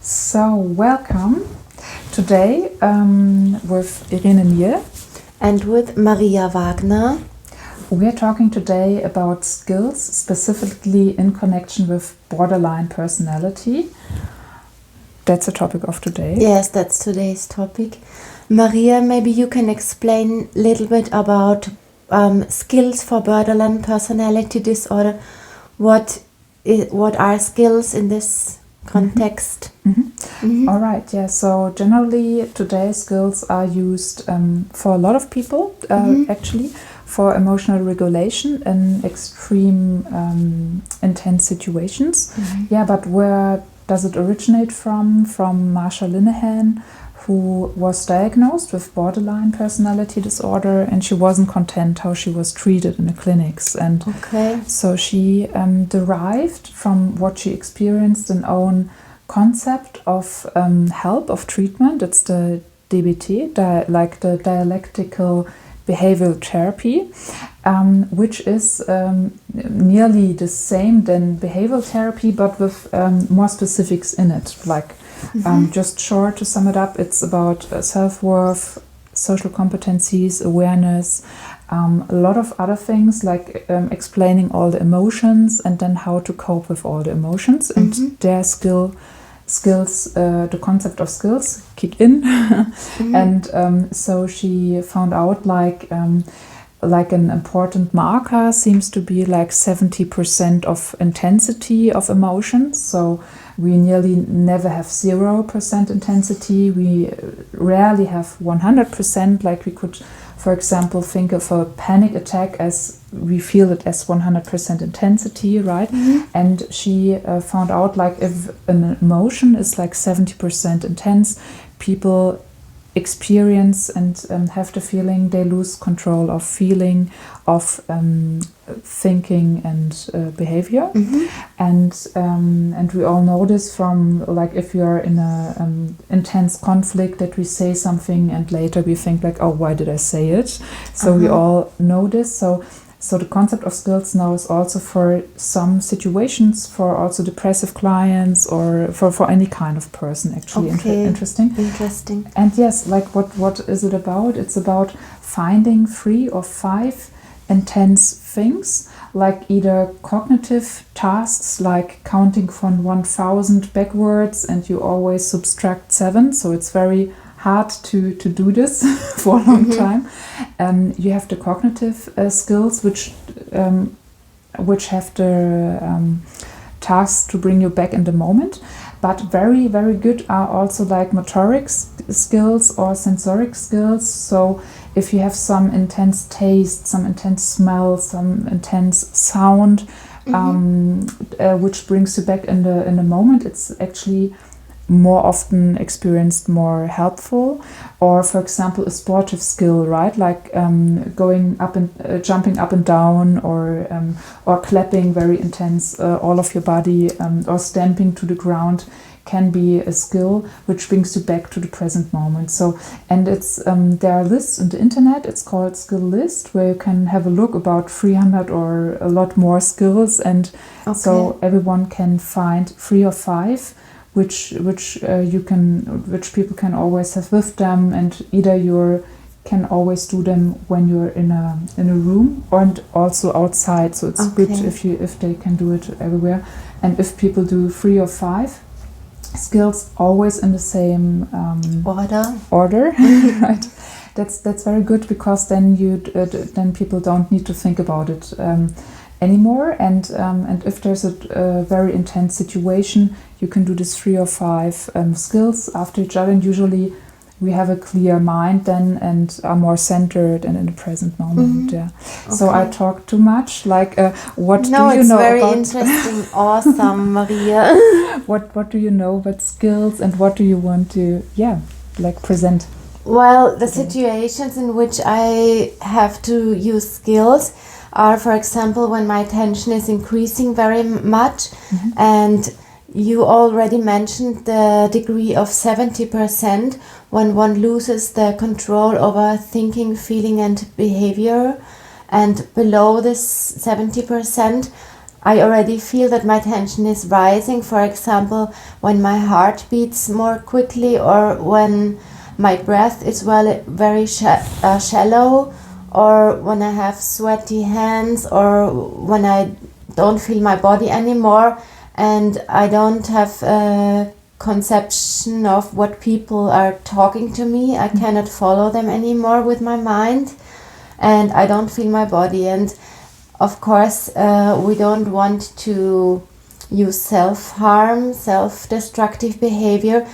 So, welcome today with Irene and with Maria Wagner. We're talking today about skills, specifically in connection with borderline personality. That's the topic of today. Yes, that's today's topic. Maria, maybe you can explain a little bit about skills for borderline personality disorder. What are skills in this context? All right, yeah. So generally today skills are used for a lot of people, actually, for emotional regulation in extreme intense situations. Yeah, but where does it originate from? From Marsha Linehan, who was diagnosed with borderline personality disorder, and she wasn't content how she was treated in the clinics. And so she derived from what she experienced an own concept of help, of treatment. It's the DBT, like the dialectical behavioral therapy, which is nearly the same than behavioral therapy, but with more specifics in it. Like, just short to sum it up, it's about self-worth, social competencies, awareness, a lot of other things like explaining all the emotions and then how to cope with all the emotions, and their skills, the concept of skills kick in. And so she found out like an important marker seems to be like 70% of intensity of emotions. So we nearly never have 0% intensity. We rarely have 100%. Like we could, for example, think of a panic attack as we feel it as 100% intensity, right? And she found out like if an emotion is like 70% intense, people experience and have the feeling they lose control of feeling, of thinking and behavior. And we all know this from like if you're in a intense conflict, that we say something and later we think like, oh, why did I say it? So we all know this. So the concept of skills now is also for some situations, for also depressive clients or for any kind of person, actually. Interesting. And yes, like what is it about? It's about finding 3 or 5 intense things, like either cognitive tasks, like counting from 1000 backwards and you always subtract 7. So it's very hard to do this for a long time. You have the cognitive skills, which have the tasks to bring you back in the moment. But very, very good are also like motoric skills or sensoric skills. So if you have some intense taste, some intense smell, some intense sound, which brings you back in the moment, it's actually more often experienced more helpful. Or for example a sportive skill, right, like going up and jumping up and down, or clapping very intense all of your body, or stamping to the ground can be a skill which brings you back to the present moment. So, and it's there are lists on the internet, it's called Skill List, where you can have a look about 300 or a lot more skills, and so everyone can find 3 or 5 which people can always have with them, and either you can always do them when you're in a room and also outside. So it's good if they can do it everywhere. And if people do 3 or 5 skills always in the same order, right? That's very good, because then then people don't need to think about it anymore. And if there's a very intense situation, you can do this 3 or 5 skills after each other, and usually we have a clear mind then and are more centered and in the present moment. So I talk too much. Like, what do you know about? No, it's very interesting. Awesome, Maria. What do you know about skills, and what do you want to present? Well, the situations in which I have to use skills are, for example, when my tension is increasing very much, and you already mentioned the degree of 70% when one loses the control over thinking, feeling and behavior, and below this 70% I already feel that my tension is rising. For example, when my heart beats more quickly, or when my breath is very shallow, or when I have sweaty hands, or when I don't feel my body anymore, and I don't have a conception of what people are talking to me. I cannot follow them anymore with my mind, and I don't feel my body. And of course, we don't want to use self-harm, self-destructive behavior.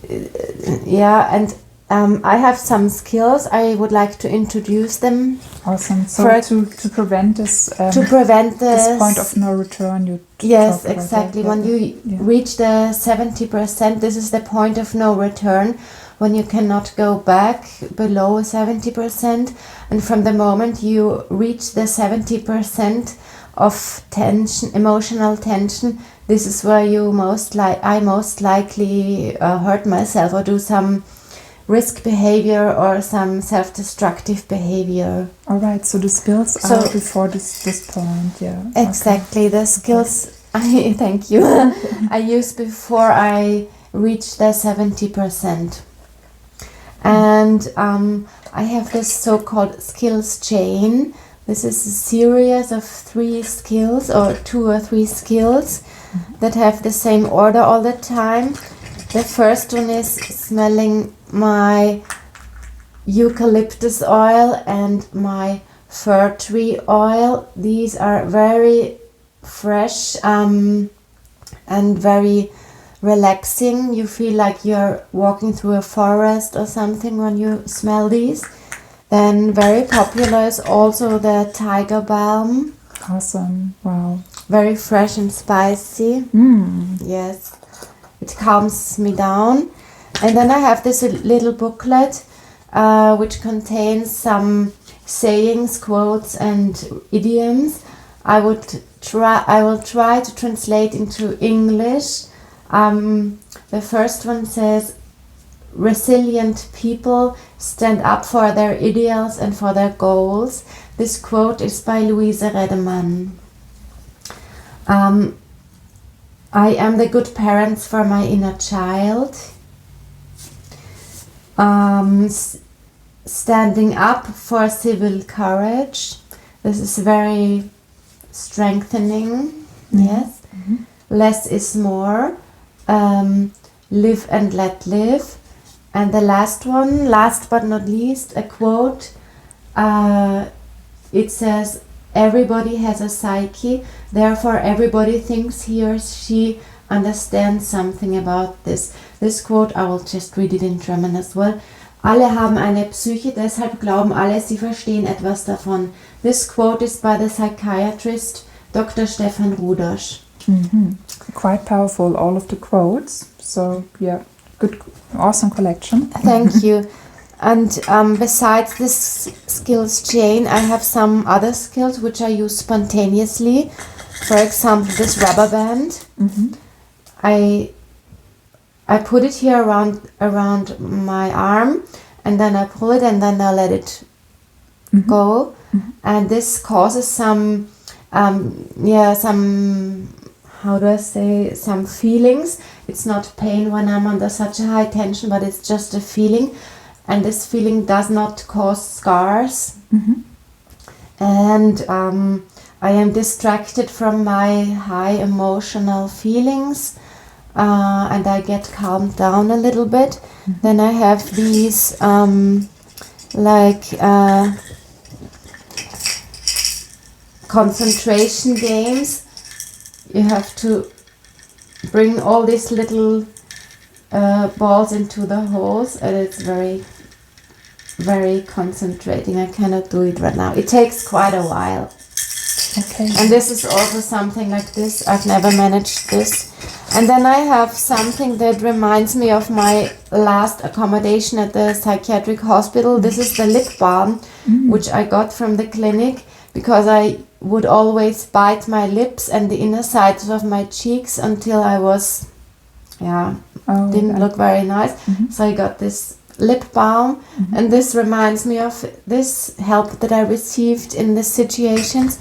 And I have some skills. I would like to introduce them. Awesome. So to prevent this, this point of no return, yes, exactly. When you reach the 70%, this is the point of no return, when you cannot go back below 70%. And from the moment you reach the 70% of tension, emotional tension, this is where I most likely hurt myself or do some risk behavior or some self-destructive behavior. All right, so the skills are before this point, yeah. Exactly, the skills, thank you, I use before I reach the 70%. And I have this so-called skills chain. This is a series of 3 skills, or 2 or 3 skills that have the same order all the time. The first one is smelling my eucalyptus oil and my fir tree oil. These are very fresh and very relaxing. You feel like you're walking through a forest or something when you smell these. Then very popular is also the tiger balm. Awesome. Wow. Very fresh and spicy. Yes. It calms me down. And then I have this little booklet which contains some sayings, quotes and idioms. I will try to translate into English. The first one says, resilient people stand up for their ideals and for their goals. This quote is by Louise Redemann. I am the good parents for my inner child. Standing up for civil courage. This is very strengthening. Yes. Less is more. Live and let live. And the last one, last but not least, a quote. It says, everybody has a psyche, therefore everybody thinks he or she understands something about this. This quote, I will just read it in German as well. Alle haben eine Psyche, deshalb glauben alle, sie verstehen etwas davon. This quote is by the psychiatrist Dr. Stefan Rudosch. Quite powerful, all of the quotes. So, yeah, good, awesome collection. Thank you. And besides this skills chain, I have some other skills which I use spontaneously. For example, this rubber band. I put it here around my arm, and then I pull it, and then I let it go. And this causes some how do I say, some feelings. It's not pain when I'm under such a high tension, but it's just a feeling. And this feeling does not cause scars. And I am distracted from my high emotional feelings, and I get calmed down a little bit. Then I have these concentration games. You have to bring all these little balls into the holes, and it's very, very concentrating. I cannot do it right now. It takes quite a while. Okay. And this is also something like this. I've never managed this. And then I have something that reminds me of my last accommodation at the psychiatric hospital. This is the lip balm, which I got from the clinic, because I would always bite my lips and the inner sides of my cheeks until I was, didn't look very nice. So I got this lip balm, and this reminds me of this help that I received in the situations.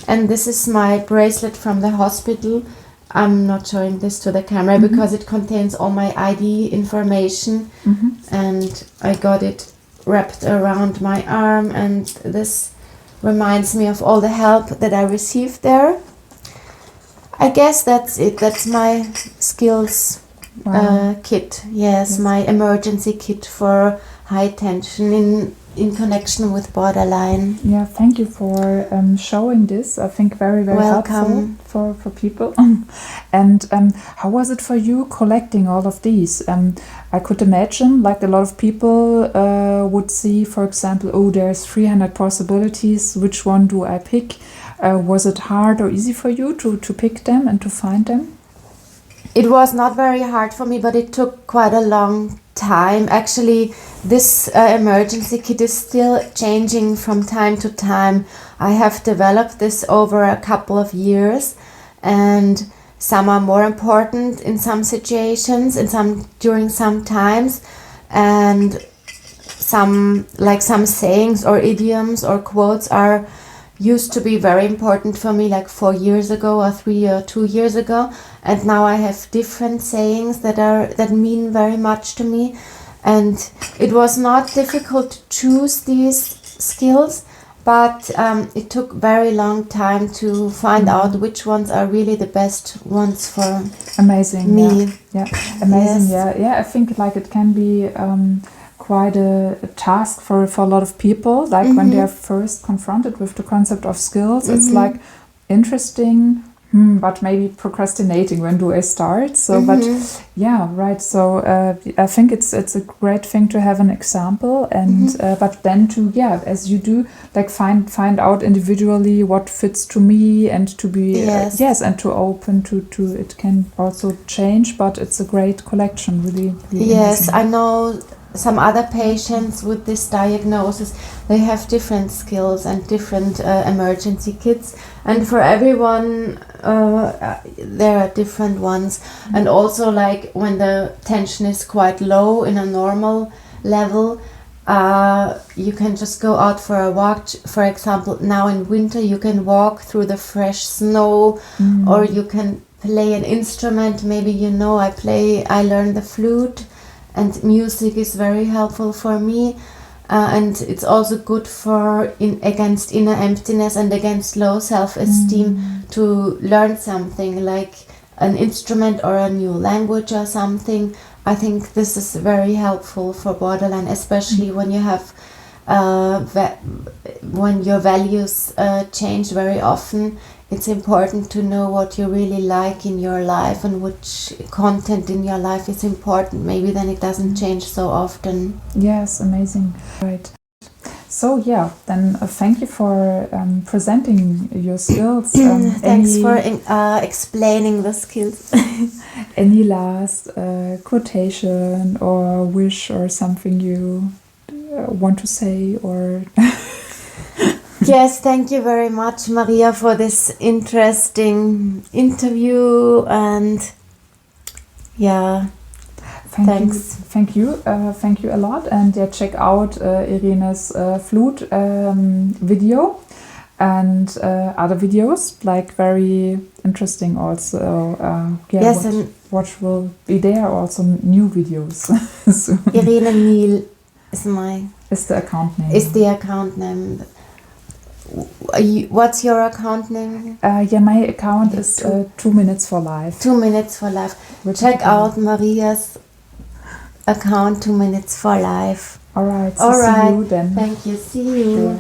And this is my bracelet from the hospital. I'm not showing this to the camera because it contains all my ID information, and I got it wrapped around my arm, and this reminds me of all the help that I received there. I guess that's it. That's my skills kit. Yes, my emergency kit for high tension in connection with borderline. Yeah, thank you for showing this. I think very, very helpful for people. And how was it for you collecting all of these? I could imagine, like a lot of people would see, for example, oh, there's 300 possibilities. Which one do I pick? Was it hard or easy for you to pick them and to find them? It was not very hard for me, but it took quite a long time. Actually, this emergency kit is still changing from time to time. I have developed this over a couple of years, and some are more important in some situations and during some times, and some sayings or idioms or quotes used to be very important for me, like 4 years ago or 3 or 2 years ago, and now I have different sayings that mean very much to me. And it was not difficult to choose these skills, but it took very long time to find out which ones are really the best ones for me. Yeah, amazing. Yes. Yeah. I think like it can be quite a task for a lot of people. Like when they are first confronted with the concept of skills, it's like interesting, but maybe procrastinating. When do I start? So, but yeah, right. So I think it's a great thing to have an example, and but then to as you do, like find out individually what fits to me, and to be and to open to it can also change. But it's a great collection, really yes, amazing. I know some other patients with this diagnosis, they have different skills and different emergency kits, and for everyone there are different ones. And also, like when the tension is quite low in a normal level, you can just go out for a walk. For example, now in winter you can walk through the fresh snow, or you can play an instrument. Maybe I learn the flute, and music is very helpful for me, and it's also good against inner emptiness and against low self-esteem to learn something like an instrument or a new language or something. I think this is very helpful for borderline, especially when you have when your values change very often. It's important to know what you really like in your life and which content in your life is important. Maybe then it doesn't change so often. Yes, amazing. Right. So then thank you for presenting your skills. Thanks for explaining the skills. Any last quotation or wish or something you want to say or... Yes, thank you very much, Maria, for this interesting interview, and thanks. Thank you a lot, and check out Irene's flute video and other videos, like very interesting also. Yes, and what will be there also new videos. Irene Miel is the account name. Is the account name. What's your account name? My account is 2 Minutes for Life. 2 Minutes for Life. Check out Maria's account, 2 Minutes for Life. All right. See you then. Thank you. See you. Sure.